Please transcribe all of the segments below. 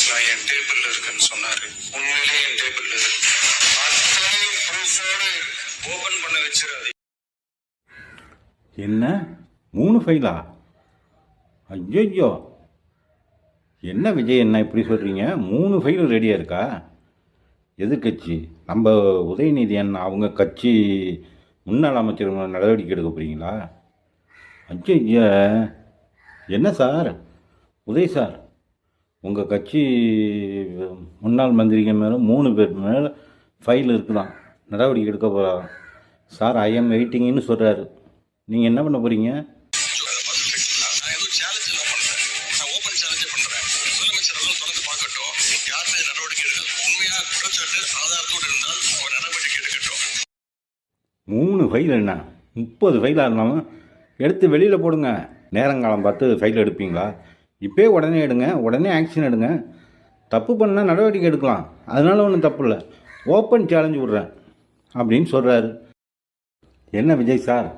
டாக்குமெண்ட்ஸ்லாம் என் டேபிள்ல இருக்குன்னு சொன்னாரு. உண்மையிலேயே என் டேபிள்ல இருக்கு. அத்தனையும் ப்ரூஃபோடு ஓபன் பண்ண வச்சிடாது. என்ன 3 ஃபைலா? ஐயோ, என்ன விஜய், என்ன இப்படி சொல்கிறீங்க? 3 ஃபைலும் ரெடியாக இருக்கா? எதிர்கட்சி நம்ம உதயநிதி அண்ணா அவங்க கட்சி முன்னாள் அமைச்சர் நடவடிக்கை எடுக்க போகிறீங்களா? ஐயோ, என்ன சார் உதய் சார், உங்கள் கட்சி முன்னாள் மந்திரிகள் மேலே 3 பேர் மேலே ஃபைல் இருக்குதான், நடவடிக்கை எடுக்க போகிறாராம் சார். ஐ எம் வெயிட்டிங்னு சொல்கிறாரு. நீங்கள் என்ன பண்ண போகிறீங்க? மூணு ஃபைல் என்ன 30 ஃபைலாக இருந்தாலும் எடுத்து வெளியில் போடுங்க. நேரங்காலம் பார்த்து ஃபைல் எடுப்பீங்களா? இப்போயே உடனே எடுங்க, உடனே ஆக்ஷன் எடுங்க. தப்பு பண்ணால் நடவடிக்கை எடுக்கலாம், அதனால ஒன்றும் தப்பு இல்லை. ஓப்பன் சேலஞ்சு விட்றேன் அப்படின்னு சொல்கிறாரு. என்ன விஜய் சார்,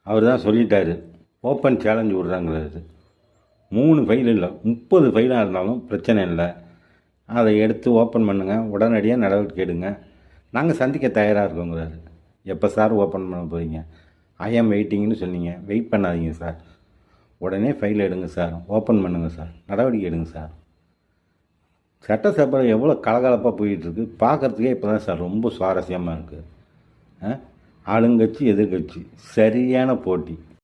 அவர் தான் சொல்லிட்டாரு ஓப்பன் சேலஞ்சு விட்றாங்கிறாரு. 3 ஃபைல் இல்லை 30 ஃபைலாக இருந்தாலும் பிரச்சனை இல்லை. அதை எடுத்து ஓப்பன் பண்ணுங்கள், உடனடியாக நடவடிக்கை எடுங்க. நாங்கள் சந்திக்க தயாராக இருக்கோங்கிறாரு. எப்போ சார் ஓப்பன் பண்ண போகிறீங்க? ஐ ஆம் வெயிட்டிங்னு சொன்னீங்க. வெயிட் பண்ணாதீங்க சார், உடனே ஃபைல் எடுங்க சார், ஓப்பன் பண்ணுங்கள் சார், நடவடிக்கை எடுங்க சார். சட்டசபை எவ்வளோ கலகலப்பாக போயிட்டுருக்கு பார்க்குறதுக்கே இப்போ தான் சார் ரொம்ப சுவாரஸ்யமாக இருக்குது. ஆளுங்கட்சி எதிர்கட்சி சரியான போட்டி.